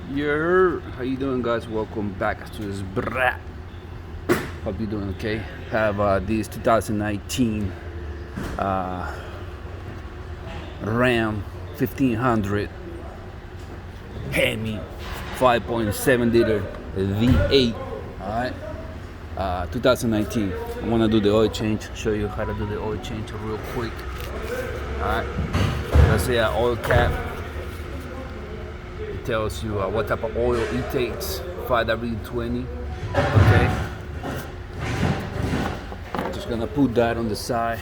How you doing, guys? Welcome back to this brat. Hope you're doing okay. Have this 2019 Ram 1500 Hemi 5.7 liter V8. All right, 2019. I want to do the oil change. Show you how to do the oil change real quick. All right, let's say an oil cap. Tells you what type of oil it takes, 5W20. Okay, just gonna put that on the side,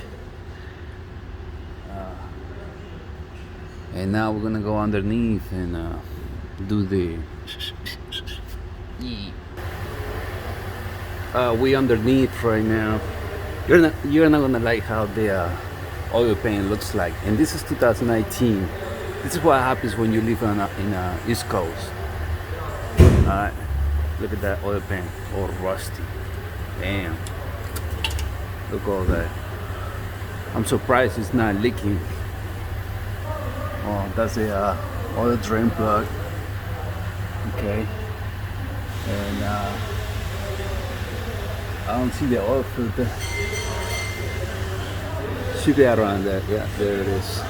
and now we're gonna go underneath and do the we underneath right now. You're not gonna like how the oil paint looks like, and this is 2019. This is what happens when you live in East Coast. Alright, look at that oil paint, all rusty. Damn, look at all that. I'm surprised it's not leaking. Oh, that's the oil drain plug. Okay, and I don't see the oil filter. Should be around there. Yeah, there it is.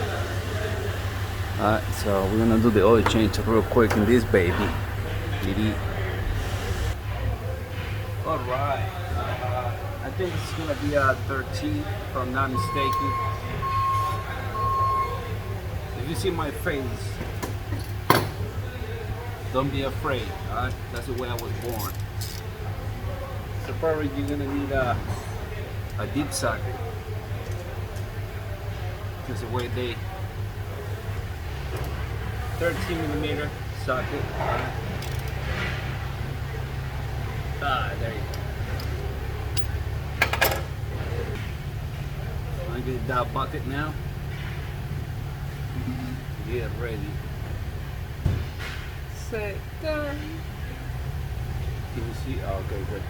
Alright, so we're gonna do the oil change real quick in this baby. Alright, I think it's gonna be a 13 if I'm not mistaken. If you see my face, don't be afraid, alright? That's the way I was born. So probably you're gonna need a deep socket. That's the way they 13mm socket. There you go. I get that bucket now. Get ready. Set down. Can you see? Oh, okay, good.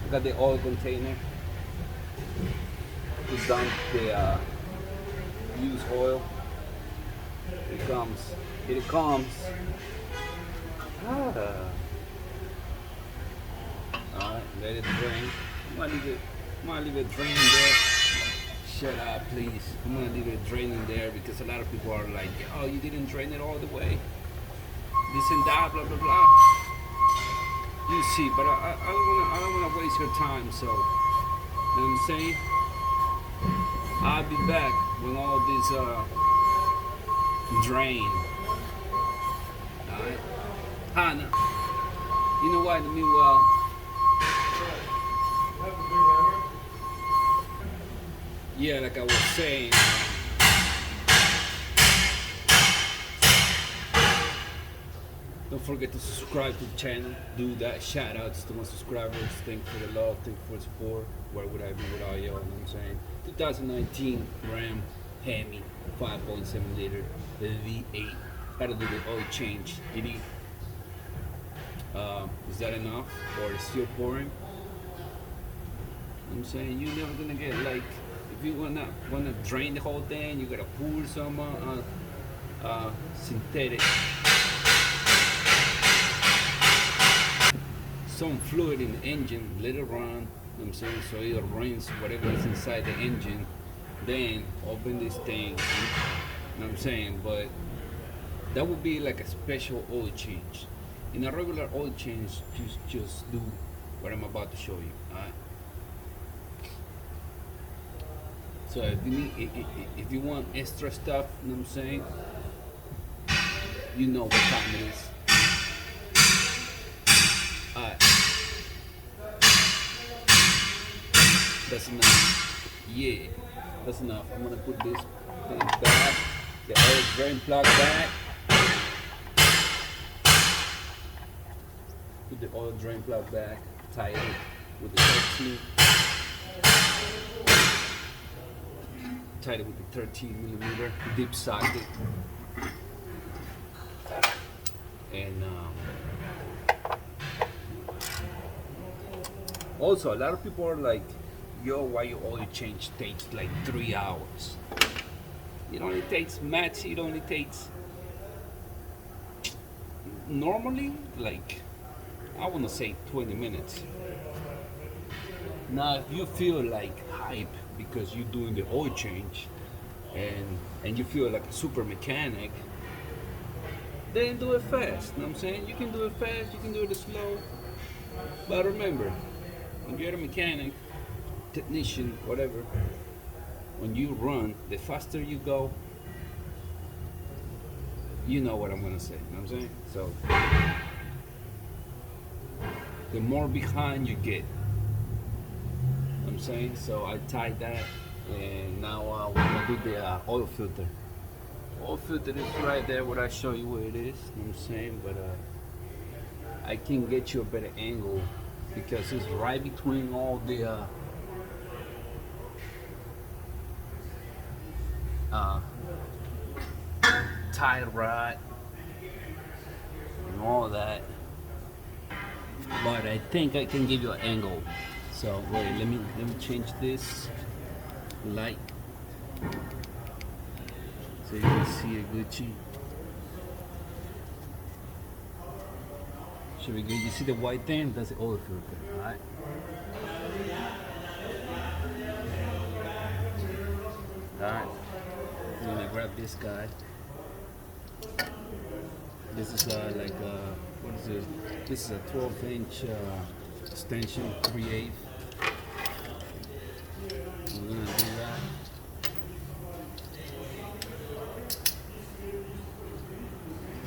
I got the oil container. It's done the use oil. Here it comes. Alright, let it drain. I'm gonna leave it draining there. Shut up, please. I'm gonna leave it draining there because a lot of people are like, oh, you didn't drain it all the way. This and that, blah blah blah. You see, but I don't wanna waste your time, so you know what I'm saying? I'll be back when all this drain. Alright? No. You know what? In the meanwhile, yeah, like I was saying, don't forget to subscribe to the channel. Do that. Shout outs to my subscribers. Thank you for the love. Thank you for the support. Where would I be without y'all? You know what I'm saying? 2019 Ram Hemi 5.7 liter V8. Gotta do the oil change. Is that enough or is still pouring? I'm saying you're never gonna get like, if you wanna drain the whole thing, you gotta pour some synthetic, some fluid in the engine, let it run. You know what I'm saying, so it'll rinse whatever is inside the engine, then open this thing. You know what I'm saying? But that would be like a special oil change. In a regular oil change, just do what I'm about to show you. Alright. So if you want extra stuff, you know what I'm saying, you know what time it is. Alright. That's enough. Yeah, that's enough. I'm gonna put this thing back, the oil drain plug back. Put the oil drain plug back, tie it with the 13. Tie it with the 13mm deep socket. And also, a lot of people are like, yo, why your oil change takes like 3 hours? It only takes max. It only takes normally like I want to say 20 minutes. Now, if you feel like hype because you're doing the oil change, and you feel like a super mechanic, then do it fast. You know what I'm saying? You can do it fast. You can do it slow. But remember, when you're a mechanic, technician, whatever, when you run, the faster you go, you know what I'm gonna say. You know what I'm saying? So the more behind you get. You know what I'm saying? So I tied that, and now we're gonna do the oil filter. Oil filter is right there. What I show you where it is. You know what I'm saying? But I can get you a better angle because it's right between all the tie rod and all that. But I think I can give you an angle. So wait, let me change this light so you can see it Gucci. Should be good. You see the white thing? That's the oil filter. Alright. Alright. I'm gonna grab this guy. This is like what is it? This is a 12-inch extension, 3/8. We're gonna do that.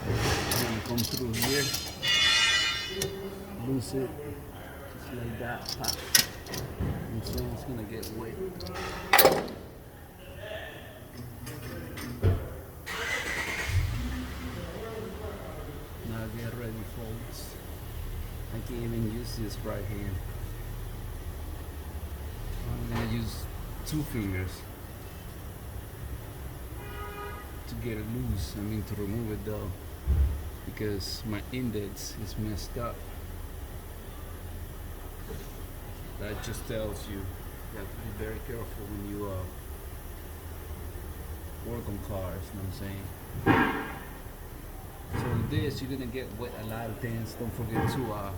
I'm gonna come through here, loose it, just like that. Pop. And so it's gonna get wet. Now get ready, folks. I can even use this right here. I'm gonna use 2 fingers to get it loose. I mean to remove it though, because my index is messed up. That just tells you you have to be very careful when you work on cars. You know what I'm saying? So with this, you're gonna get wet a lot of things. Don't forget to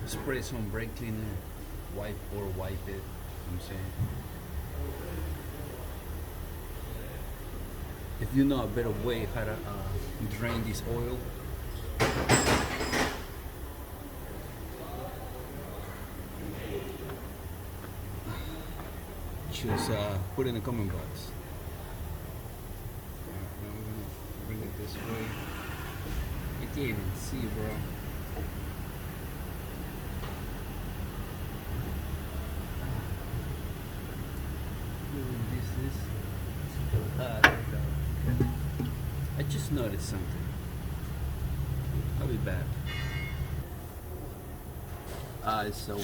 spray some brake cleaner, wipe it. You know what I'm saying? If you know a better way how to drain this oil, just put it in the comment box. Now we're gonna bring it this way. I can't even see, bro. There we go. I just noticed something. I'll be back. So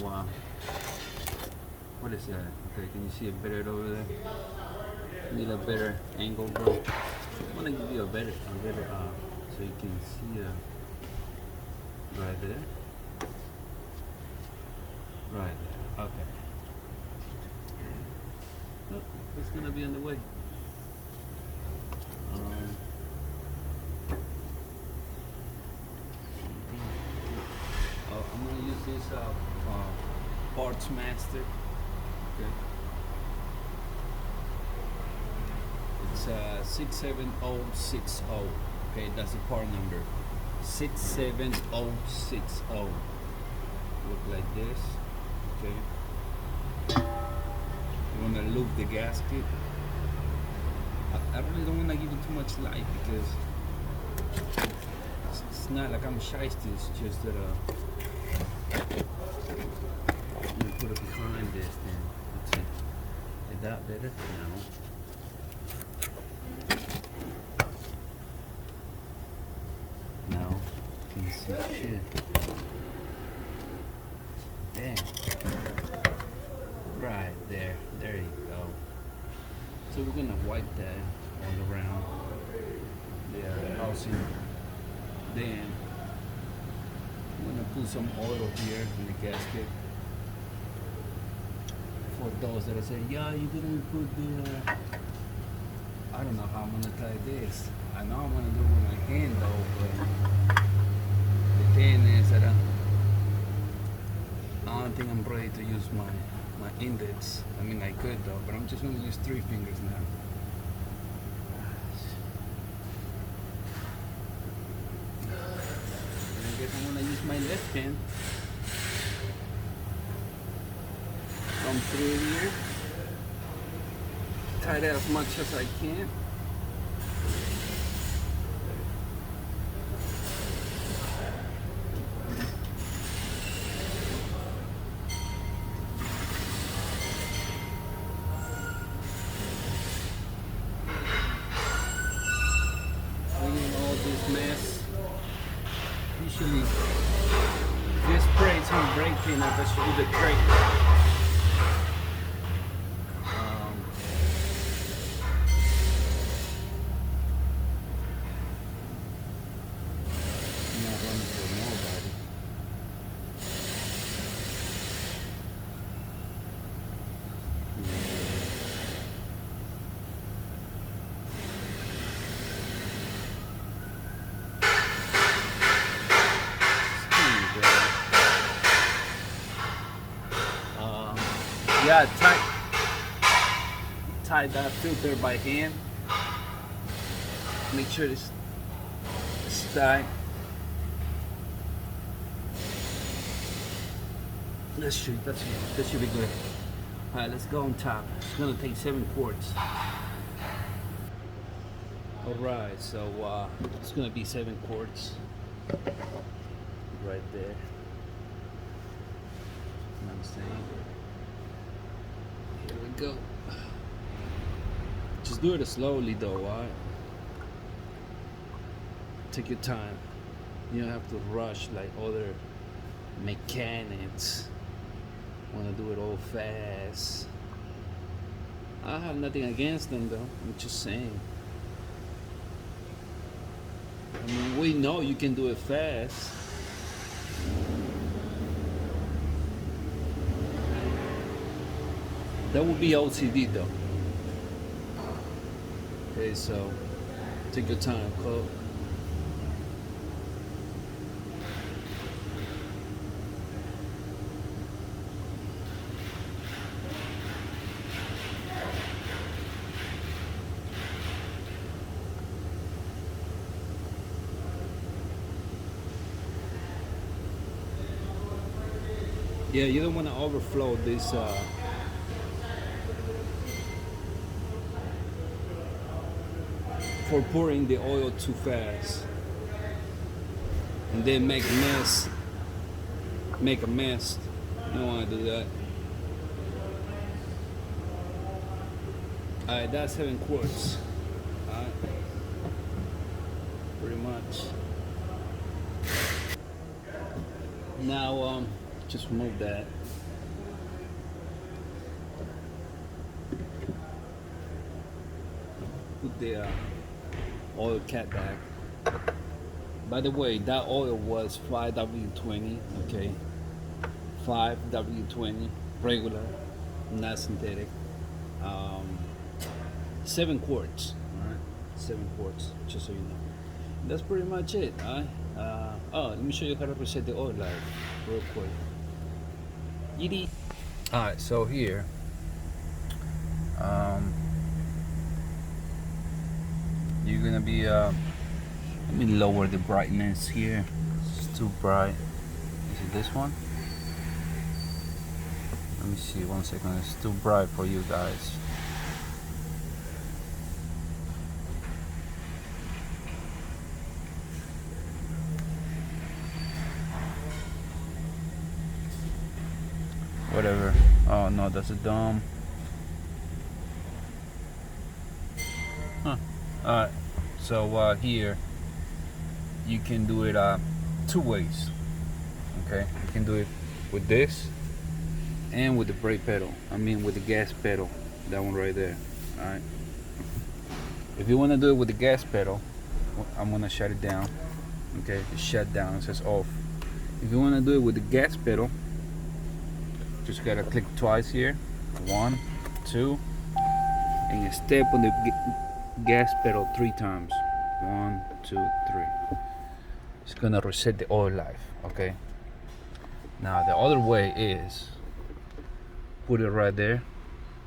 what is that? Okay, can you see it better over there? Need a better angle, bro. I want to give you a better, so you can see right there. Right there. Okay. Oh, it's gonna be on the way. I'm gonna use this parts master. Okay. It's 67060. Okay, that's the part number. 67060. Look like this. Okay. You wanna lube the gasket. I really don't wanna give it too much light because it's not like I'm shiesty. It's just that I'm gonna put it behind this thing. Let's see. Is that better? No. No. Can you see shit? Damn. Right there. There you go. So we're gonna wipe that all around the housing. Then I'm gonna put some oil here in the gasket for for those that are saying, yeah, you didn't put the, I don't know how I'm gonna try this. I know I'm gonna do it with my hand though, but the thing is that I don't think I'm ready to use my index. I mean, I could though, but I'm just gonna use 3 fingers now. I guess I'm gonna use my left hand. Come through here, tie that as much as I can. Cleaning all this mess. Usually, just spray some brake cleaner, but should be the brake. Yeah, tie that filter by hand. Make sure it's tight. That should be good. Alright, let's go on top. It's gonna take 7 quarts. Alright, so it's gonna be 7 quarts right there. You know what I'm saying? Here we go. Just do it slowly though, alright? Take your time. You don't have to rush like other mechanics. Wanna do it all fast. I have nothing against them though. I'm just saying. I mean, we know you can do it fast. That would be OCD though. Okay, so take your time, Chloe. Yeah, you don't want to overflow this for pouring the oil too fast and then make a mess. You don't want to do that. Alright, that's 7 quarts. Alright, pretty much. Now just remove that. Put the oil cap back. By the way, that oil was 5W20, okay? 5W20, regular, not synthetic. 7 quarts, alright? 7 quarts, just so you know. That's pretty much it, alright? Oh, let me show you how to reset the oil light real quick. Alright, so here, you're gonna be let me lower the brightness here. It's too bright. Is it this one? Let me see, 1 second. It's too bright for you guys. Whatever. Oh no, that's a dome. Huh. Alright, so here you can do it 2 ways. Okay, you can do it with this and with the brake pedal. I mean with the gas pedal, that one right there. Alright, if you want to do it with the gas pedal, I'm gonna shut it down. Okay, it's shut down, it says off. If you want to do it with the gas pedal, just gotta click twice here 1, 2, and you step on the gas pedal 3 times. 1, 2, 3. It's gonna reset the oil life. Okay. Now the other way is put it right there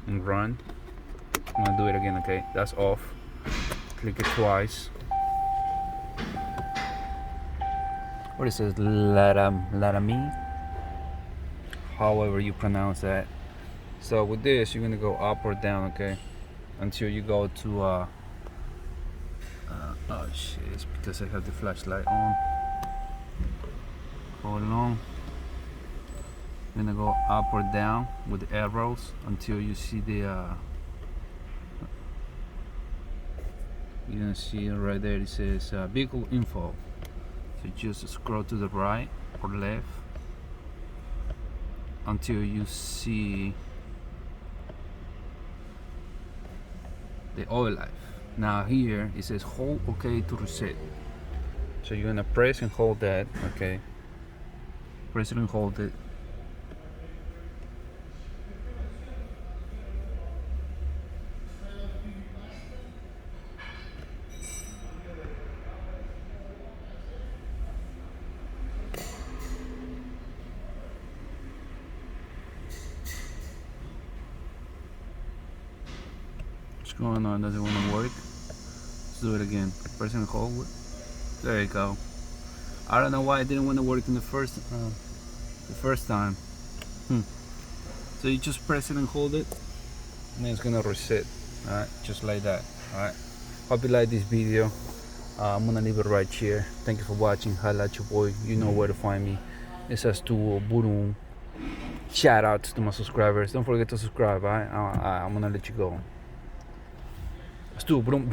and run. I'm gonna do it again. Okay, that's off. Click it twice. What it says, Laramie, however you pronounce that. So with this, you're gonna go up or down, okay, until you go to oh shit, it's because I have the flashlight on. Hold on. You're gonna go up or down with the arrows until you see the you're gonna see right there, it says vehicle info. So just scroll to the right or left until you see the oil life. Now here it says hold OK to reset. So you're gonna press and hold that, okay? Press it and hold it. What's going on? Does it want to work? Let's do it again. Press and hold it. There you go. I don't know why it didn't want to work in the first time. So you just press it and hold it, and then it's gonna reset. Alright, just like that. Alright. Hope you like this video. I'm gonna leave it right here. Thank you for watching. Holla at your boy. You know where to find me. It's Axtuo. Boom. Shout out to my subscribers. Don't forget to subscribe. Alright. I'm gonna let you go. Axtuo. Boom.